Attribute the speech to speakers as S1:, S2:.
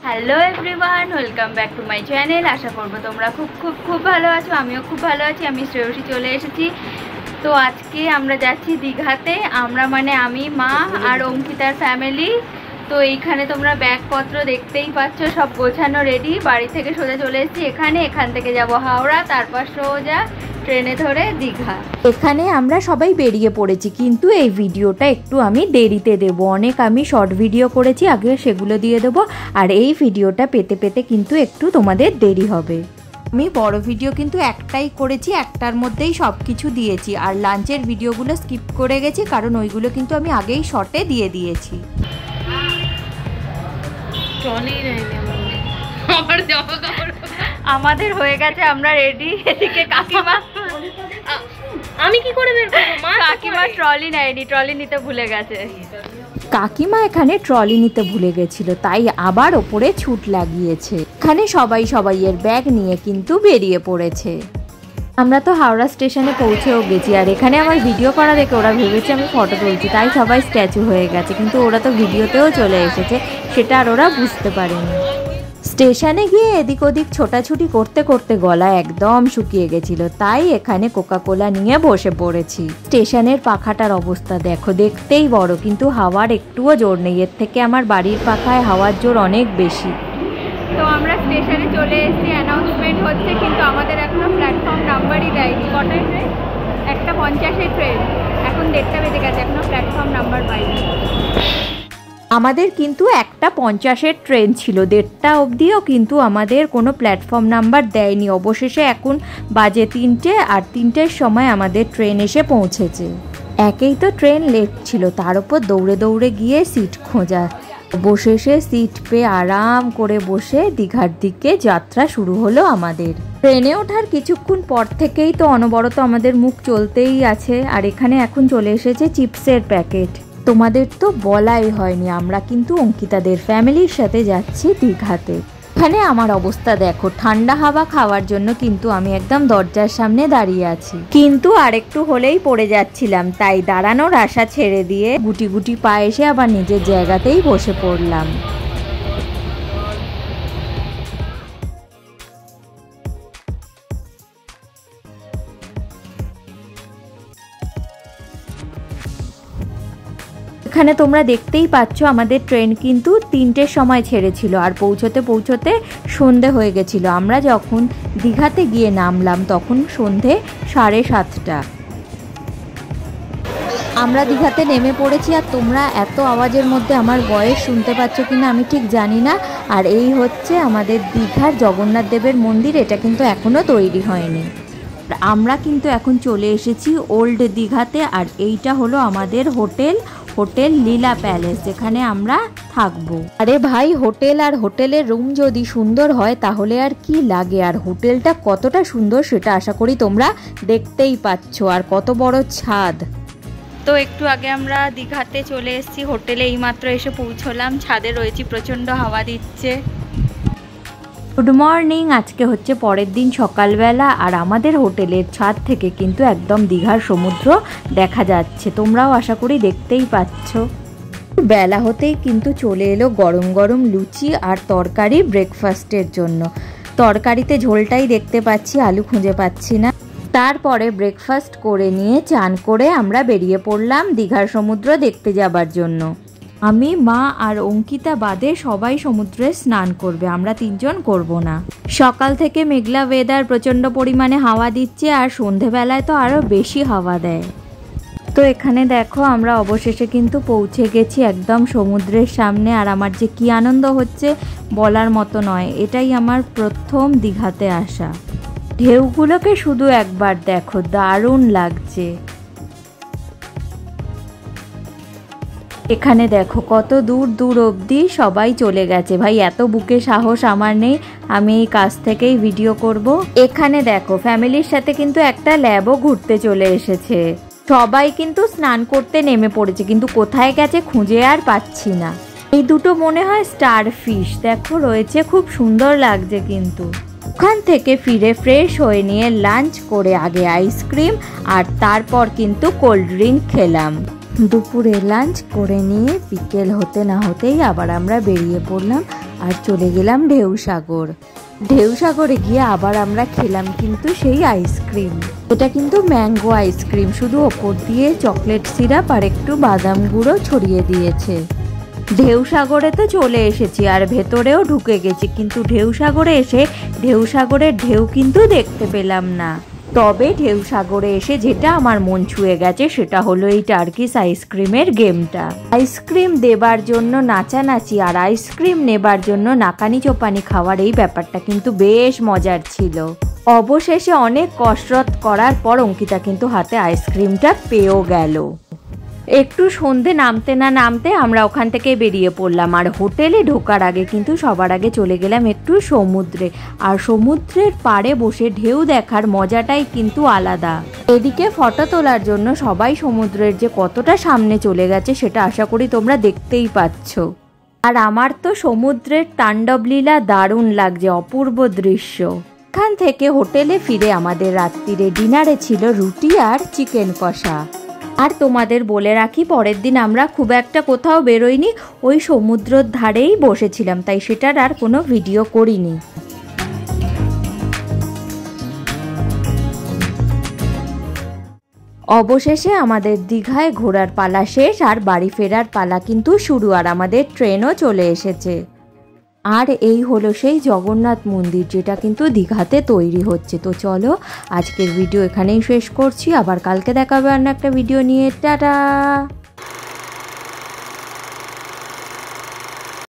S1: Hello everyone, welcome back to my channel. আশা করবো তোমরা খুব ভালো আছো। আমিও খুব ভালো আছি। আমি শ্রেয়সী চলে এসেছি। তো আজকে আমরা যাচ্ছি দীঘাতে। আমরা মানে আমি, মা আর অঙ্কিতার ফ্যামিলি। তো এইখানে তোমরা ব্যাগপত্র দেখতেই পাচ্ছ, সব গোছানো রেডি। বাড়ি থেকে সোজা চলে এসেছি এখান থেকে যাব হাওড়া, তারপর সোজা ট্রেনে ধরে দীঘা।
S2: এখানে আমরা সবাই বেরিয়ে পড়েছি, কিন্তু এই ভিডিওটা একটু আমি দেরিতে দেব। অনেক আমি শর্ট ভিডিও করেছি, আগে সেগুলো দিয়ে দেবো। আর এই ভিডিওটা পেতে কিন্তু একটু তোমাদের দেরি হবে। আমি বড় ভিডিও কিন্তু একটাই করেছি, একটার মধ্যেই সব কিছু দিয়েছি। আর লাঞ্চের ভিডিওগুলো স্কিপ করে গেছি, কারণ ওইগুলো কিন্তু আমি আগেই শর্টে দিয়ে দিয়েছি।
S1: আমাদের হয়ে গেছে, আমরা রেডি। এদিকে কাকিমা, আমি কি করে বের করব? মা কাকিমা ট্রলি নেয়নি, ট্রলি নিতে ভুলে গেছে।
S2: কাকিমা এখানে ট্রলি নিতে ভুলে গেছিল, তাই আবার ওপরে ছুট লাগিয়েছে। এখানে সবাই এর ব্যাগ নিয়ে কিন্তু বেরিয়ে পড়েছে। আমরা তো হাওড়া স্টেশনে পৌঁছেও গেছি। আর এখানে আমার ভিডিও করা দেখে ওরা ভেবেছে আমি ফটো তুলছি, তাই সবাই স্ট্যাচু হয়ে গেছে। কিন্তু ওরা তো ভিডিওতেও চলে এসেছে, সেটা আর ওরা বুঝতে পারেনি। স্টেশনে গিয়ে এদিক ওদিক ছোটাছুটি করতে গলা একদম শুকিয়ে গেছিল, তাই এখানে কোকাকোলা নিয়ে বসে পড়েছি। স্টেশনের পাখাটার অবস্থা দেখো, দেখতেই বড়, কিন্তু হাওয়ার একটুও জোর নেই। এর থেকে আমার বাড়ির পাখায় হাওয়ার জোর অনেক বেশি।
S1: তো আমরা স্টেশনে চলে এসেছি, অ্যানাউন্সমেন্ট হচ্ছে, কিন্তু আমাদের এখনো প্ল্যাটফর্ম নাম্বারই দেয়নি। কটায় ট্রেন? 1:50 ট্রেন, এখন 1:30 বেজে গেছে, এখনো প্ল্যাটফর্ম নাম্বার পাইনি।
S2: আমাদের কিন্তু 1:50 ট্রেন ছিল, 1:30 অবধিও কিন্তু আমাদের কোনো প্ল্যাটফর্ম নাম্বার দেয়নি। অবশেষে এখন বাজে 3টে, আর 3টের সময় আমাদের ট্রেন এসে পৌঁছেছে। একেই তো ট্রেন লেট ছিল, তার উপর দৌড়ে গিয়ে সিট খোঁজা। অবশেষে সিট পেয়ে আরাম করে বসে দীঘার দিকে যাত্রা শুরু হলো আমাদের। ট্রেনে ওঠার কিছুক্ষণ পর থেকেই তো অনবরত আমাদের মুখ চলতেই আছে। আর এখানে এখন চলে এসেছে চিপসের প্যাকেট। তোমাদের তো বলাই হয়নি, আমরা কিন্তু অঙ্কিতাদের ফ্যামিলির সাথে যাচ্ছি দীঘাতে। এখানে আমার অবস্থা দেখো, ঠান্ডা হাওয়া খাওয়ার জন্য কিন্তু আমি একদম দরজার সামনে দাঁড়িয়ে আছি, কিন্তু আরেকটু হলেই পড়ে যাচ্ছিলাম। তাই দাঁড়ানোর আশা ছেড়ে দিয়ে গুটি পায়ে এসে আবার নিজের জায়গাতেই বসে পড়লাম। এখানে তোমরা দেখতেই পাচ্ছ, আমাদের ট্রেন কিন্তু 3টের সময় ছেড়েছিল, আর পৌঁছতে সন্ধে হয়ে গেছিল। আমরা যখন দীঘাতে গিয়ে নামলাম তখন সন্ধে 7:30। আমরা দীঘাতে নেমে পড়েছি। আর তোমরা এত আওয়াজের মধ্যে আমার ভয়েস শুনতে পাচ্ছ কিনা আমি ঠিক জানি না। আর এই হচ্ছে আমাদের দীঘার জগন্নাথ দেবের মন্দির, এটা কিন্তু এখনো তৈরি হয়নি। আমরা কিন্তু এখন চলে এসেছি ওল্ড দীঘাতে। আর এইটা হলো আমাদের হোটেল লীলা প্যালেস, যেখানে আমরা থাকবো। আরে ভাই, হোটেল আর হোটেলের রুম যদি সুন্দর হয় তাহলে আর কি লাগে। আর হোটেলটা কতটা সুন্দর সেটা আশা করি তোমরা দেখতেই পাচ্ছ। আর কত বড় ছাদ।
S1: তো একটু আগে আমরা দীঘাতে চলে এসেছি, হোটেলে এইমাত্র এসে পৌঁছলাম। ছাদে রয়েছি, প্রচণ্ড হাওয়া দিচ্ছে।
S2: Good morning. আজকে হচ্ছে পরের দিন সকালবেলা, আর আমাদের হোটেলের ছাদ থেকে কিন্তু একদম দীঘার সমুদ্র দেখা যাচ্ছে। তোমরাও আশা করি দেখতেই পাচ্ছ। বেলা হতেই কিন্তু চলে এলো গরম লুচি আর তরকারি ব্রেকফাস্টের জন্য। তরকারিতে ঝোলটাই দেখতে পাচ্ছি, আলু খুঁজে পাচ্ছি না। তারপরে ব্রেকফাস্ট করে নিয়ে চান করে আমরা বেরিয়ে পড়লাম দীঘার সমুদ্র দেখতে যাবার জন্য। আমি, মা আর অঙ্কিতা বাদে সবাই সমুদ্রে স্নান করবে, আমরা 3জন করব না। সকাল থেকে মেঘলা ওয়েদার, প্রচণ্ড পরিমাণে হাওয়া দিচ্ছে, আর সন্ধেবেলায় তো আরও বেশি হাওয়া দেয়। তো এখানে দেখো, আমরা অবশেষে কিন্তু পৌঁছে গেছি একদম সমুদ্রের সামনে। আর আমার যে কি আনন্দ হচ্ছে বলার মতো নয়। এটাই আমার প্রথম দীঘাতে আসা। ঢেউগুলোকে শুধু একবার দেখো, দারুণ লাগছে। এখানে দেখো কত দূর অবধি সবাই চলে গেছে। ভাই, এত বুকে সাহস আমার নেই, আমি এই কাছ থেকেই ভিডিও করব। এখানে দেখো, ফ্যামিলির সাথে কিন্তু একটা ল্যাবও ঘুরতে চলে এসেছে। সবাই কিন্তু স্নান করতে নেমে পড়েছে, কিন্তু কোথায় গেছে খুঁজে আর পাচ্ছি না। এই দুটো মনে হয় স্টার ফিশ, দেখো রয়েছে, খুব সুন্দর লাগছে। কিন্তু ওখান থেকে ফিরে ফ্রেশ হয়ে নিয়ে লাঞ্চ করে আগে আইসক্রিম, আর তারপর কিন্তু কোল্ড ড্রিঙ্ক খেলাম। দুপুরে লাঞ্চ করে নিয়ে বিকেল হতে না হতেই আবার আমরা বেরিয়ে পড়লাম আর চলে গেলাম ঢেউসাগর। ঢেউসাগরে গিয়ে আবার আমরা খেলাম কিন্তু সেই আইসক্রিম। এটা কিন্তু ম্যাঙ্গো আইসক্রিম, শুধু ওপর দিয়ে চকলেট সিরাপ আর একটু বাদাম গুঁড়ো ছড়িয়ে দিয়েছে। ঢেউসাগরে তো চলে এসেছি আর ভেতরেও ঢুকে গেছি, কিন্তু ঢেউসাগরে এসে ঢেউসাগরের ঢেউ কিন্তু দেখতে পেলাম না। তবে ঢেউসাগরে এসে যেটা আমার মন ছুঁয়ে গেছে সেটা হলো এই টার্কিশ আইসক্রিমের গেমটা। আইসক্রিম দেবার জন্য নাচানাচি আর আইসক্রিম নেবার জন্য নাকানি চোপানি খাওয়ার এই ব্যাপারটা কিন্তু বেশ মজার ছিল। অবশেষে অনেক কসরত করার পর অঙ্কিতা কিন্তু হাতে আইসক্রিমটা পেয়েও গেল। একটু সন্ধে নামতে না নামতে আমরা ওখান থেকে বেরিয়ে পড়লাম, আর হোটেলে ঢোকার আগে কিন্তু সবার আগে চলে গেলাম একটু সমুদ্রে। আর সমুদ্রের পাড়ে বসে ঢেউ দেখার মজাটাই কিন্তু আলাদা। এদিকে ফটো তোলার জন্য সবাই সমুদ্রের যে কতটা সামনে চলে গেছে সেটা আশা করি তোমরা দেখতেই পাচ্ছ। আর আমার তো সমুদ্রের তাণ্ডবলীলা দারুণ লাগছে, অপূর্ব দৃশ্য। এখান থেকে হোটেলে ফিরে আমাদের রাত্রিরে ডিনারে ছিল রুটি আর চিকেন কষা। আর তোমাদের বলে রাখি, পরের দিন আমরা খুব একটা কোথাও বেরোইনি, ওই সমুদ্রের ধারেই বসেছিলাম, তাই সেটার আর কোনো ভিডিও করিনি। অবশেষে আমাদের দীঘায় ঘোরার পালা শেষ আর বাড়ি ফেরার পালা কিন্তু শুরু, আর আমাদের ট্রেনও চলে এসেছে। আর এই হলো সেই জগন্নাথ মন্দির যেটা কিন্তু দীঘাতে তৈরি হচ্ছে। তো চলো আজকের ভিডিও এখানেই শেষ করছি, আবার কালকে দেখাবে অন্য একটা ভিডিও নিয়ে। টাটা।